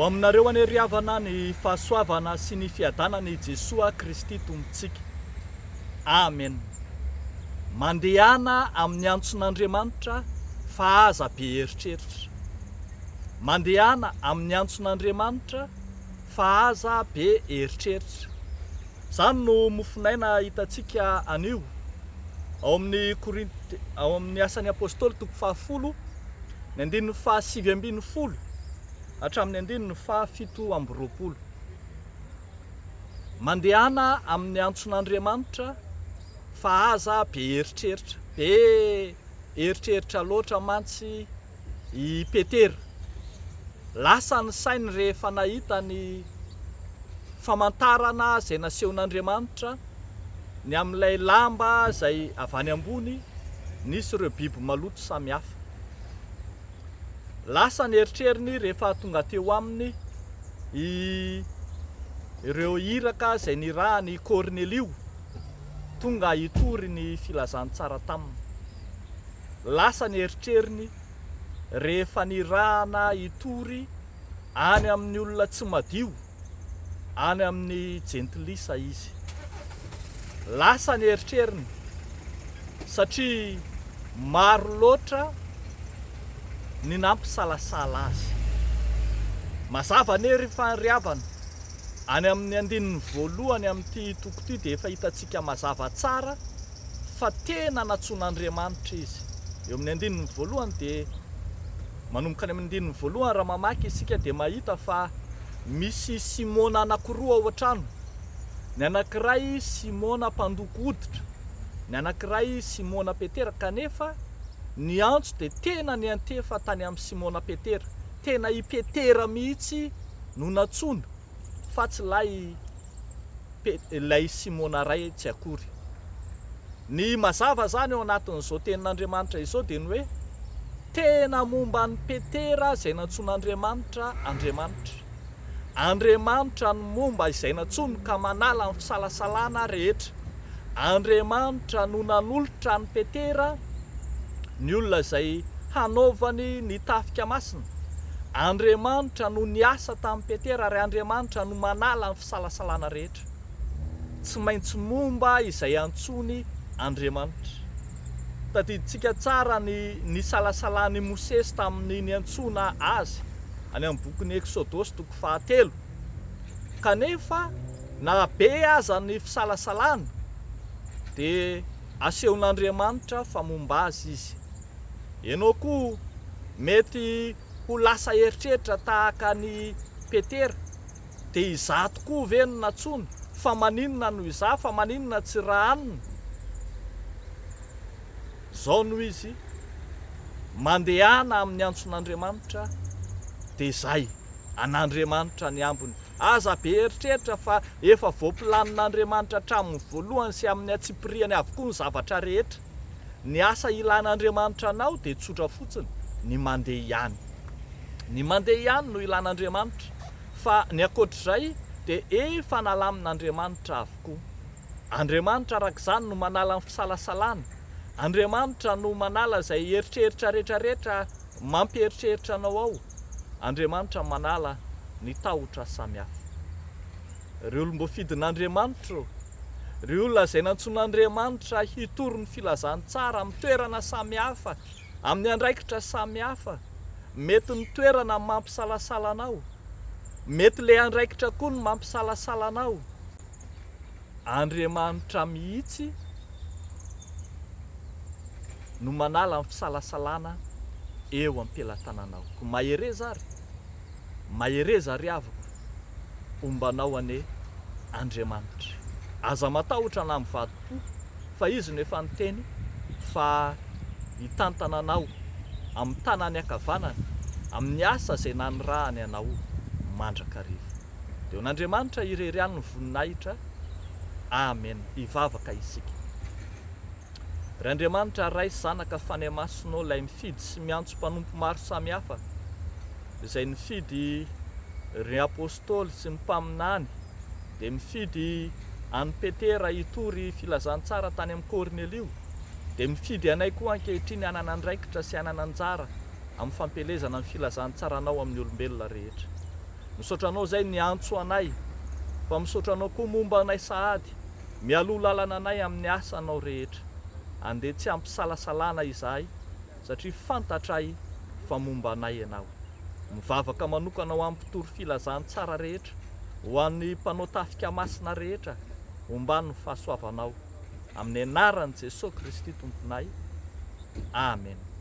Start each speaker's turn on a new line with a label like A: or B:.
A: Ho aminareo any ry havana ny fahasoavana sy ny fiadanany Jesoa Kristy Tompontsika. Amen. Mandehana amin'ny antson'Andriamanitra fa aza be eritreritra. Mandehana amin'ny antson'Andriamanitra fa aza be eritreritra. Zany no mofinaina hitantsika anio ao amin'ny asan'ny apôstôly toko 10 ny andininy 7:20 hatramin'ny andininy 7:20. Mandehana amin'ny antson'Andriamanitra fa aza be eritreritra. Be eritreritra loatra mantsy i Petera. Lasa ny sainy rehefa nahita ny famantarana izay nasehon'Andriamanitra ny amin'ilay lamba izay avy any ambony nisy ireo biby maloto samihafa. Lasa ny eritreriny rehefa tonga teo aminy ireo iraka izay nirahany Kornelio tonga hitory ny filazantsara taminy. Lasa ny eritreriny rehefa nirahana hitory any amin'ny olona tsy madio, any amin'ny jentilisa izy. Lasa ny eritreriny satria maro loatra ny nampisalasala azy. Mazava ane ry fanriavana any amin'ny andininy 1 amin'ity toko ity dia efa hitantsika mazava tsara fa tena natsoan'Andriamanitra izy. Eo amin'ny andininy 1 dia manomboka any amin'ny andininy 1 raha mamaky isika dia mahita fa misy Simona anankiroa ao an-trano. Ny anankiray Simona mpandoko hoditra, ny anankiray Simona Petera, kanefa ny antso dia tena ny antefa tany amin'ny Simona Petera. Tena i Petera mihitsy no natsoina fa tsy ilay Simona ray tsy akory. Ny mazava zany ao anatin'izao tenin'Andriamanitra izao dia ny hoe tena momba ny Petera izay natsoan'Andriamanitra Andriamanitra. Andriamanitra ny momba izay natsoiny ka manala ny fisalasalana rehetra. Andriamanitra no nanolotra ny Petera, ny olona izay hanaovany ny tafika masina. Andriamanitra no niasa tamin'ny Petera ary Andriamanitra no manala ny fisalasalana rehetra. Tsy maintsy momba izay antsony Andriamanitra. Tadiditsika tsara ny salasalan'i Mosesy tamin'ny niantsona azy any amin'ny bokin'ny Exodosy toko 13. Kanefa na be aza ny fisalasalana dia asehon'Andriamanitra fa momba azy izy. Ianao koa mety ho lasa eritreritra tahaka ny Petera dia izaho tokoa ve no natsoina? Fa maninona no izaho? Fa maninona tsy rahanina? Zao no izy mandehana amin'ny antson'Andriamanitra dia izay an'Andriamanitra ny ambony. Aza be eritreritra fa efa voaplanin'Andriamanitra hatramin'ny voalohany sy amin'ny atsipiriany avokoa ny zavatra rehetra. Ny asa ilan'Andriamanitra anao dia tsotra fotsiny, ny mandeha ihany. Ny mandeha ihany no ilan'Andriamanitra, fa ny ankoatr'izay dia efa nalamin'Andriamanitra avokoa. Andriamanitra arak'izany no manala ny fisalasalana. Andriamanitra no manala izay eritreritra rehetrarehetra mampieritreritra anao ao. Andriamanitra manala ny tahotra samihafa. Ry olom-boafidin'Andriamanitra, ry olona izay nantsoan'Andriamanitra hitory ny filazantsara amin'ny toerana samihafa, amin'ny andraikitra samihafa, mety ny toerana mampisalasala anao, mety le andraikitra koa ny mampisalasala anao. Andriamanitra mihitsy no manala ny fisalasalana eo am-pelatananao. Mahereza ary, mahereza ry havako, ombanao ane Andriamanitra. Aza matahotra na mivadi-po fa izy no efa niteny fa hitantana anao amin'ny tanany ankavanana, amin'ny asa izay nanirahany anao mandrakariva. Dia n'Andriamanitra irery ihany ny voninahitra. Amen. Hivavaka isika. Ry Andriamanitra ray zanaka fany masinao, ilay mifidy sy miantso mpanompo maro samihafa, izay nifidy ry apôstôly sy ny mpaminany, dia mifidy any Petera hitory filazantsara tany amin'ny Kornelio, dia mifidy anay koa ankehitriny hanana andraikitra sy hanana anjara amin'ny fampelezana ny filazantsara anao amin'ny olombelona rehetra. misaotra anao zay ny antso anay, fa misaotra anao koa momba anay sahady, mialoha lalana anay amin'ny asa anao rehetra, andeha tsy ampisalasalana izahay satria fantatray fa momba anay ianao. Mivavaka manokana ho amin'ny mpitory filazany tsara rehetra, ho an'ny mpanao tafika masina rehetra, ombany ny fahasoavanao amin'ny anaran'i Jesosy Kristy tomponay. Amen.